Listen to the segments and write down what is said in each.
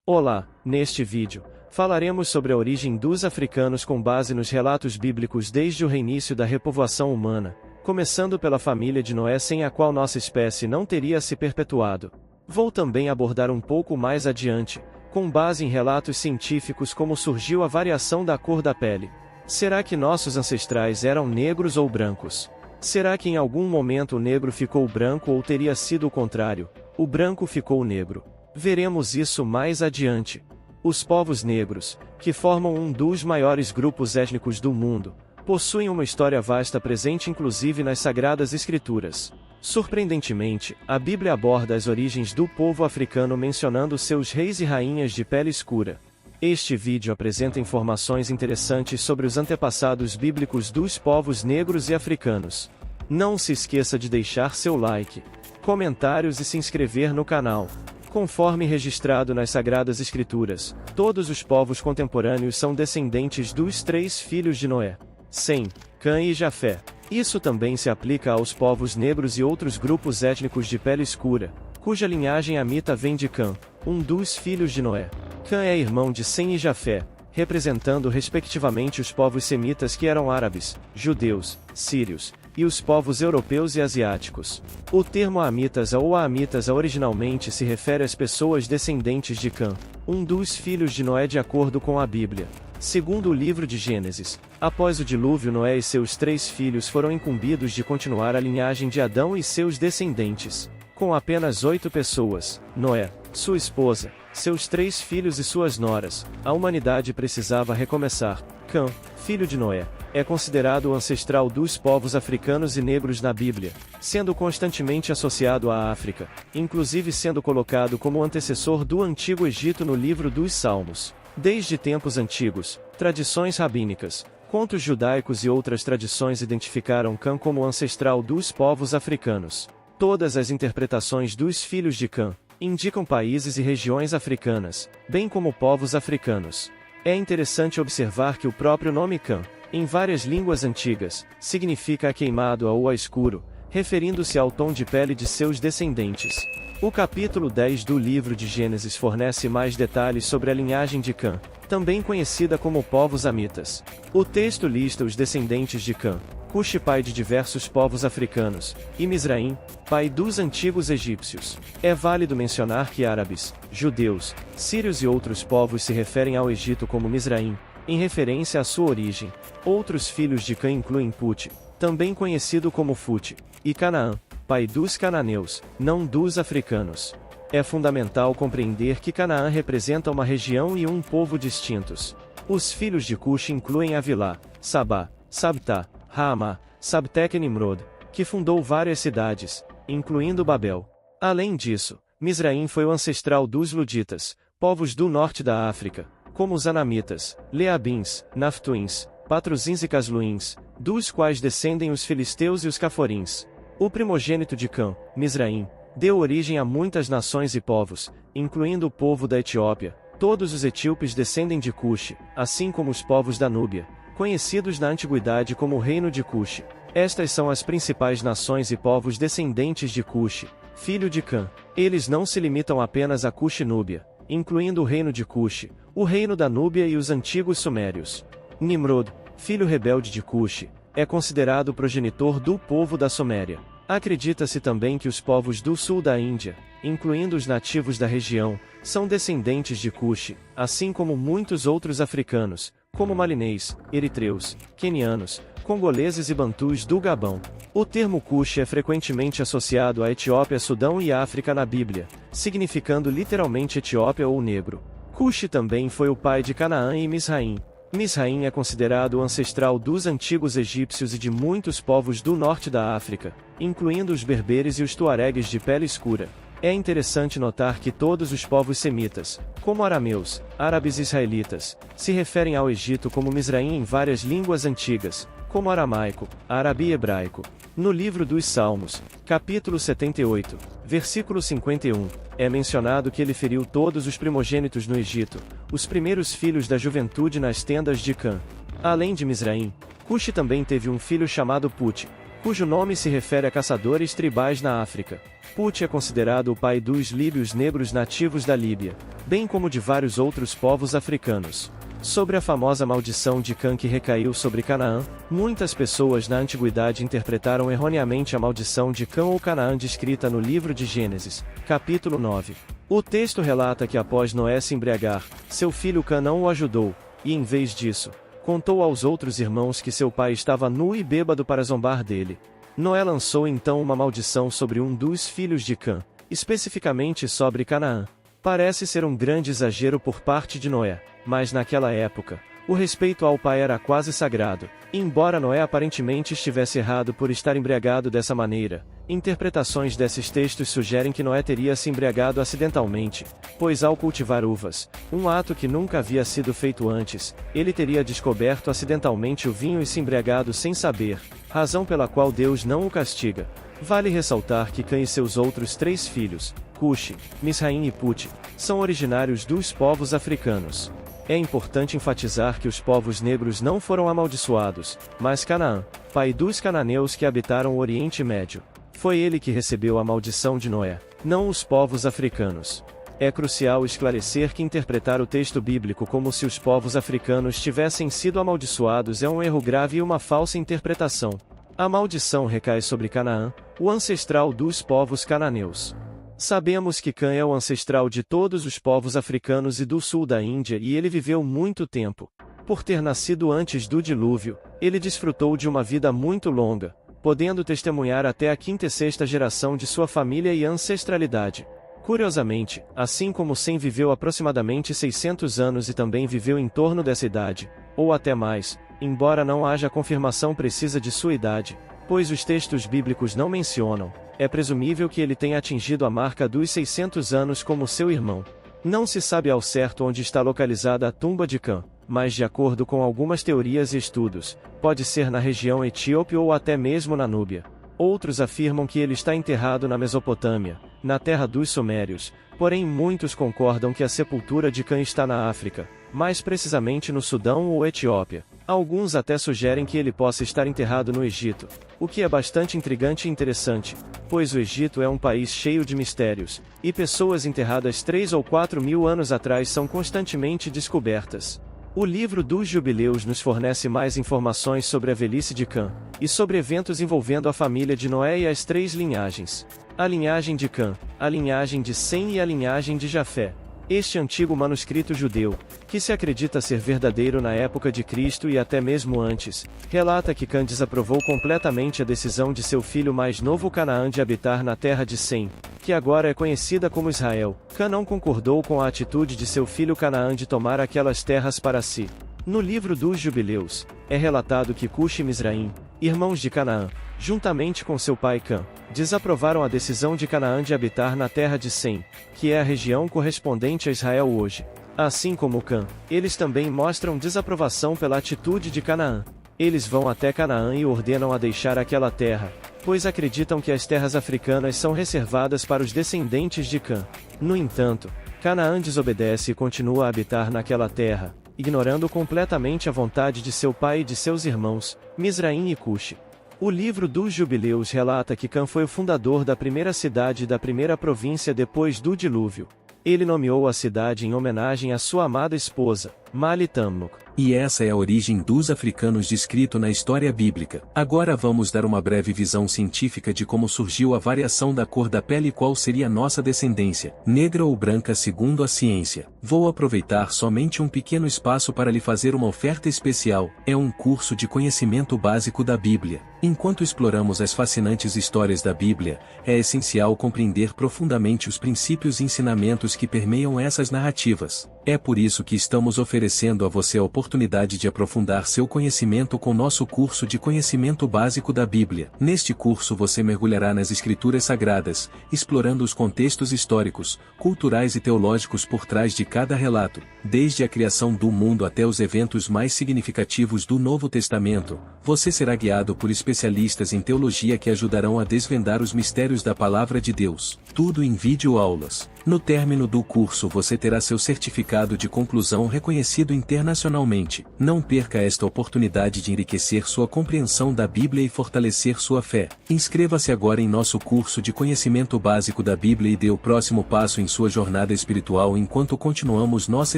Olá, neste vídeo, falaremos sobre a origem dos africanos com base nos relatos bíblicos desde o reinício da repovoação humana, começando pela família de Noé sem a qual nossa espécie não teria se perpetuado. Vou também abordar um pouco mais adiante, com base em relatos científicos como surgiu a variação da cor da pele. Será que nossos ancestrais eram negros ou brancos? Será que em algum momento o negro ficou branco ou teria sido o contrário, o branco ficou negro? Veremos isso mais adiante. Os povos negros, que formam um dos maiores grupos étnicos do mundo, possuem uma história vasta presente inclusive nas Sagradas Escrituras. Surpreendentemente, a Bíblia aborda as origens do povo africano mencionando seus reis e rainhas de pele escura. Este vídeo apresenta informações interessantes sobre os antepassados bíblicos dos povos negros e africanos. Não se esqueça de deixar seu like, comentários e se inscrever no canal. Conforme registrado nas Sagradas Escrituras, todos os povos contemporâneos são descendentes dos 3 filhos de Noé: Sem, Cã e Jafé. Isso também se aplica aos povos negros e outros grupos étnicos de pele escura, cuja linhagem amita vem de Cã, um dos filhos de Noé. Cã é irmão de Sem e Jafé, representando respectivamente os povos semitas que eram árabes, judeus, sírios, e os povos europeus e asiáticos. O termo Amitas ou Aamitas originalmente se refere às pessoas descendentes de Cã, um dos filhos de Noé de acordo com a Bíblia. Segundo o livro de Gênesis, após o dilúvio Noé e seus 3 filhos foram incumbidos de continuar a linhagem de Adão e seus descendentes. Com apenas 8 pessoas, Noé, sua esposa, seus 3 filhos e suas noras, a humanidade precisava recomeçar. Cã, filho de Noé, é considerado o ancestral dos povos africanos e negros na Bíblia, sendo constantemente associado à África, inclusive sendo colocado como antecessor do Antigo Egito no livro dos Salmos. Desde tempos antigos, tradições rabínicas, contos judaicos e outras tradições identificaram Cã como ancestral dos povos africanos. Todas as interpretações dos filhos de Cã indicam países e regiões africanas, bem como povos africanos. É interessante observar que o próprio nome Cã, em várias línguas antigas, significa a queimado ou a escuro, referindo-se ao tom de pele de seus descendentes. O capítulo 10 do livro de Gênesis fornece mais detalhes sobre a linhagem de Cã, também conhecida como povos amitas. O texto lista os descendentes de Cã: Cuxi, pai de diversos povos africanos, e Misraim, pai dos antigos egípcios. É válido mencionar que árabes, judeus, sírios e outros povos se referem ao Egito como Misraim, em referência à sua origem. Outros filhos de Cã incluem Put, também conhecido como Fut, e Canaã, pai dos cananeus, não dos africanos. É fundamental compreender que Canaã representa uma região e um povo distintos. Os filhos de Cuxi incluem Avilá, Sabá, Sabtá, Raamá, Sabteca e Nimrod, que fundou várias cidades, incluindo Babel. Além disso, Misraim foi o ancestral dos Luditas, povos do norte da África, como os Anamitas, Leabins, Naftuins, Patruzins e Casluins, dos quais descendem os filisteus e os caforins. O primogênito de Cã, Misraim, deu origem a muitas nações e povos, incluindo o povo da Etiópia. Todos os etíopes descendem de Cuxi, assim como os povos da Núbia, conhecidos na antiguidade como o Reino de Cuxi. Estas são as principais nações e povos descendentes de Cuxi, filho de Cã. Eles não se limitam apenas a Cuxi-Núbia, incluindo o Reino de Cuxi, o Reino da Núbia e os antigos Sumérios. Nimrod, filho rebelde de Cuxi, é considerado o progenitor do povo da Suméria. Acredita-se também que os povos do sul da Índia, incluindo os nativos da região, são descendentes de Cuxi, assim como muitos outros africanos, como malinês, eritreus, quenianos, congoleses e bantus do Gabão. O termo Cuxi é frequentemente associado à Etiópia, Sudão e África na Bíblia, significando literalmente Etiópia ou negro. Cuxi também foi o pai de Canaã e Misraim. Misraim é considerado o ancestral dos antigos egípcios e de muitos povos do norte da África, incluindo os berberes e os tuaregues de pele escura. É interessante notar que todos os povos semitas, como arameus, árabes e israelitas, se referem ao Egito como Misraim em várias línguas antigas, como aramaico, árabe e hebraico. No livro dos Salmos, capítulo 78, versículo 51, é mencionado que ele feriu todos os primogênitos no Egito, os primeiros filhos da juventude nas tendas de Cã. Além de Misraim, Cuxi também teve um filho chamado Put, cujo nome se refere a caçadores tribais na África. Put é considerado o pai dos líbios negros nativos da Líbia, bem como de vários outros povos africanos. Sobre a famosa maldição de Cã que recaiu sobre Canaã, muitas pessoas na antiguidade interpretaram erroneamente a maldição de Cã ou Canaã descrita no livro de Gênesis, capítulo 9. O texto relata que após Noé se embriagar, seu filho Cã não o ajudou, e em vez disso, contou aos outros irmãos que seu pai estava nu e bêbado para zombar dele. Noé lançou então uma maldição sobre um dos filhos de Cã, especificamente sobre Canaã. Parece ser um grande exagero por parte de Noé, mas naquela época, o respeito ao pai era quase sagrado. Embora Noé aparentemente estivesse errado por estar embriagado dessa maneira, interpretações desses textos sugerem que Noé teria se embriagado acidentalmente, pois ao cultivar uvas, um ato que nunca havia sido feito antes, ele teria descoberto acidentalmente o vinho e se embriagado sem saber, razão pela qual Deus não o castiga. Vale ressaltar que Cã e seus outros 3 filhos, Cuxi, Misraim e Put, são originários dos povos africanos. É importante enfatizar que os povos negros não foram amaldiçoados, mas Canaã, pai dos cananeus que habitaram o Oriente Médio. Foi ele que recebeu a maldição de Noé, não os povos africanos. É crucial esclarecer que interpretar o texto bíblico como se os povos africanos tivessem sido amaldiçoados é um erro grave e uma falsa interpretação. A maldição recai sobre Canaã, o ancestral dos povos cananeus. Sabemos que Cã é o ancestral de todos os povos africanos e do sul da Índia e ele viveu muito tempo. Por ter nascido antes do dilúvio, ele desfrutou de uma vida muito longa, podendo testemunhar até a 5ª e 6ª geração de sua família e ancestralidade. Curiosamente, assim como Sem viveu aproximadamente 600 anos e também viveu em torno dessa idade, ou até mais, embora não haja confirmação precisa de sua idade, pois os textos bíblicos não mencionam, é presumível que ele tenha atingido a marca dos 600 anos como seu irmão. Não se sabe ao certo onde está localizada a tumba de Cã, mas de acordo com algumas teorias e estudos, pode ser na região etíope ou até mesmo na Núbia. Outros afirmam que ele está enterrado na Mesopotâmia, na terra dos Sumérios, porém muitos concordam que a sepultura de Cã está na África, mais precisamente no Sudão ou Etiópia. Alguns até sugerem que ele possa estar enterrado no Egito, o que é bastante intrigante e interessante, pois o Egito é um país cheio de mistérios, e pessoas enterradas 3 ou 4 mil anos atrás são constantemente descobertas. O livro dos Jubileus nos fornece mais informações sobre a velhice de Cã, e sobre eventos envolvendo a família de Noé e as 3 linhagens. A linhagem de Cã, a linhagem de Sem e a linhagem de Jafé. Este antigo manuscrito judeu, que se acredita ser verdadeiro na época de Cristo e até mesmo antes, relata que Cã desaprovou completamente a decisão de seu filho mais novo Canaã de habitar na terra de Sem, que agora é conhecida como Israel. Cã não concordou com a atitude de seu filho Canaã de tomar aquelas terras para si. No livro dos Jubileus, é relatado que Cuxi e Misraim, irmãos de Canaã, juntamente com seu pai Cã, desaprovaram a decisão de Canaã de habitar na terra de Sem, que é a região correspondente a Israel hoje. Assim como Cã, eles também mostram desaprovação pela atitude de Canaã. Eles vão até Canaã e ordenam a deixar aquela terra, pois acreditam que as terras africanas são reservadas para os descendentes de Cã. No entanto, Canaã desobedece e continua a habitar naquela terra, ignorando completamente a vontade de seu pai e de seus irmãos, Misraim e Cuxi. O livro dos Jubileus relata que Cã foi o fundador da primeira cidade e da primeira província depois do dilúvio. Ele nomeou a cidade em homenagem à sua amada esposa, Mali Tamnuk. E essa é a origem dos africanos descrito na história bíblica. Agora vamos dar uma breve visão científica de como surgiu a variação da cor da pele e qual seria nossa descendência, negra ou branca segundo a ciência. Vou aproveitar somente um pequeno espaço para lhe fazer uma oferta especial. É um curso de conhecimento básico da Bíblia. Enquanto exploramos as fascinantes histórias da Bíblia, é essencial compreender profundamente os princípios e ensinamentos que permeiam essas narrativas. É por isso que estamos oferecendo a você a oportunidade de aprofundar seu conhecimento com nosso curso de conhecimento básico da Bíblia. Neste curso você mergulhará nas Escrituras Sagradas, explorando os contextos históricos, culturais e teológicos por trás de cada relato, desde a criação do mundo até os eventos mais significativos do Novo Testamento. Você será guiado por especialistas em teologia que ajudarão a desvendar os mistérios da Palavra de Deus. Tudo em vídeo aulas. No término do curso você terá seu certificado de conclusão reconhecido internacionalmente. Não perca esta oportunidade de enriquecer sua compreensão da Bíblia e fortalecer sua fé. Inscreva-se agora em nosso curso de conhecimento básico da Bíblia e dê o próximo passo em sua jornada espiritual enquanto continuamos nossa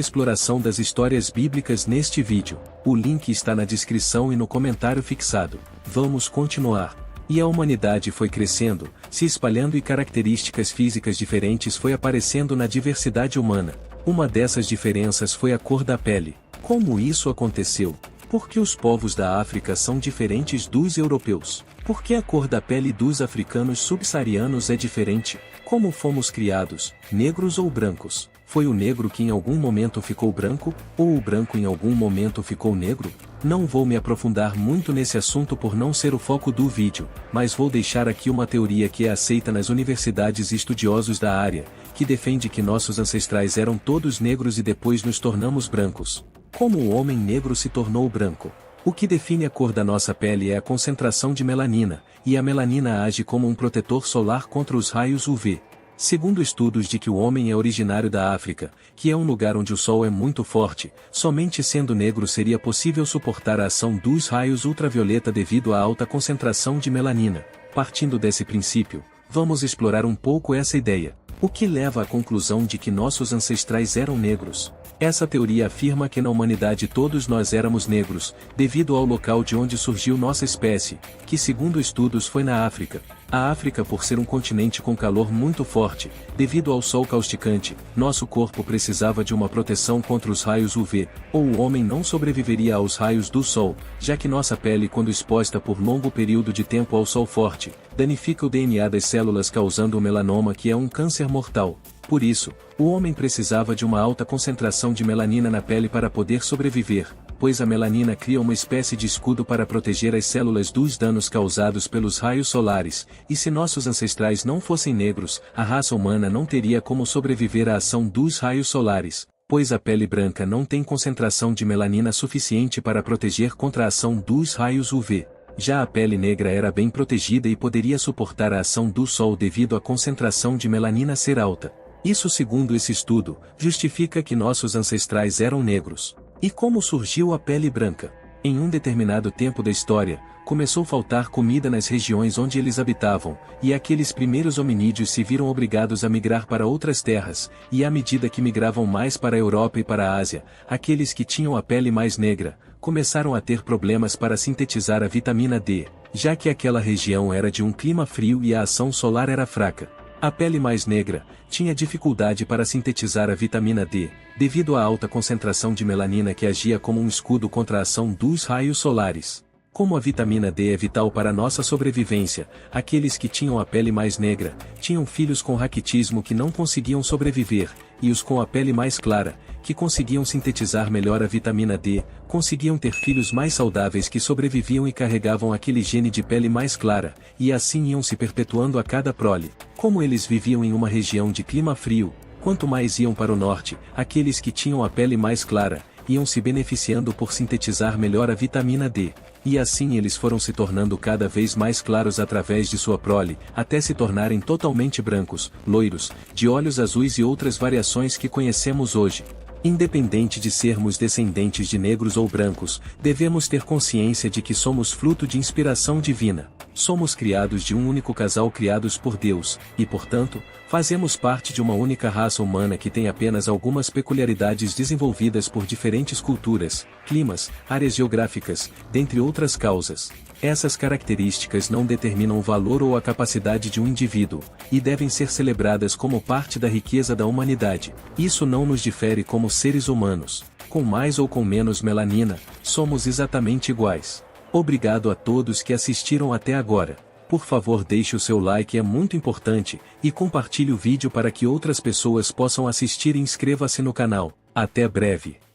exploração das histórias bíblicas neste vídeo. O link está na descrição e no comentário fixado. Vamos continuar. E a humanidade foi crescendo, se espalhando e características físicas diferentes foi aparecendo na diversidade humana. Uma dessas diferenças foi a cor da pele. Como isso aconteceu? Por que os povos da África são diferentes dos europeus? Por que a cor da pele dos africanos subsaarianos é diferente? Como fomos criados, negros ou brancos? Foi o negro que em algum momento ficou branco, ou o branco em algum momento ficou negro? Não vou me aprofundar muito nesse assunto por não ser o foco do vídeo, mas vou deixar aqui uma teoria que é aceita nas universidades e estudiosos da área, que defende que nossos ancestrais eram todos negros e depois nos tornamos brancos. Como o homem negro se tornou branco? O que define a cor da nossa pele é a concentração de melanina, e a melanina age como um protetor solar contra os raios UV. Segundo estudos de que o homem é originário da África, que é um lugar onde o sol é muito forte, somente sendo negro seria possível suportar a ação dos raios ultravioleta devido à alta concentração de melanina. Partindo desse princípio, vamos explorar um pouco essa ideia. O que leva à conclusão de que nossos ancestrais eram negros? Essa teoria afirma que na humanidade todos nós éramos negros, devido ao local de onde surgiu nossa espécie, que segundo estudos foi na África. A África, por ser um continente com calor muito forte, devido ao sol causticante, nosso corpo precisava de uma proteção contra os raios UV, ou o homem não sobreviveria aos raios do sol, já que nossa pele, quando exposta por longo período de tempo ao sol forte, danifica o DNA das células causando o melanoma, que é um câncer mortal. Por isso, o homem precisava de uma alta concentração de melanina na pele para poder sobreviver, pois a melanina cria uma espécie de escudo para proteger as células dos danos causados pelos raios solares, e se nossos ancestrais não fossem negros, a raça humana não teria como sobreviver à ação dos raios solares, pois a pele branca não tem concentração de melanina suficiente para proteger contra a ação dos raios UV. Já a pele negra era bem protegida e poderia suportar a ação do sol devido à concentração de melanina ser alta. Isso, segundo esse estudo, justifica que nossos ancestrais eram negros. E como surgiu a pele branca? Em um determinado tempo da história, começou a faltar comida nas regiões onde eles habitavam, e aqueles primeiros hominídeos se viram obrigados a migrar para outras terras, e à medida que migravam mais para a Europa e para a Ásia, aqueles que tinham a pele mais negra, começaram a ter problemas para sintetizar a vitamina D, já que aquela região era de um clima frio e a ação solar era fraca. A pele mais negra tinha dificuldade para sintetizar a vitamina D, devido à alta concentração de melanina que agia como um escudo contra a ação dos raios solares. Como a vitamina D é vital para nossa sobrevivência, aqueles que tinham a pele mais negra tinham filhos com raquitismo que não conseguiam sobreviver, e os com a pele mais clara, que conseguiam sintetizar melhor a vitamina D, conseguiam ter filhos mais saudáveis que sobreviviam e carregavam aquele gene de pele mais clara, e assim iam se perpetuando a cada prole. Como eles viviam em uma região de clima frio, quanto mais iam para o norte, aqueles que tinham a pele mais clara, iam se beneficiando por sintetizar melhor a vitamina D. E assim eles foram se tornando cada vez mais claros através de sua prole, até se tornarem totalmente brancos, loiros, de olhos azuis e outras variações que conhecemos hoje. Independente de sermos descendentes de negros ou brancos, devemos ter consciência de que somos fruto de inspiração divina. Somos criados de um único casal criados por Deus, e portanto, fazemos parte de uma única raça humana que tem apenas algumas peculiaridades desenvolvidas por diferentes culturas, climas, áreas geográficas, dentre outras causas. Essas características não determinam o valor ou a capacidade de um indivíduo, e devem ser celebradas como parte da riqueza da humanidade. Isso não nos difere como seres humanos. Com mais ou com menos melanina, somos exatamente iguais. Obrigado a todos que assistiram até agora. Por favor, deixe o seu like, é muito importante, e compartilhe o vídeo para que outras pessoas possam assistir e inscreva-se no canal. Até breve.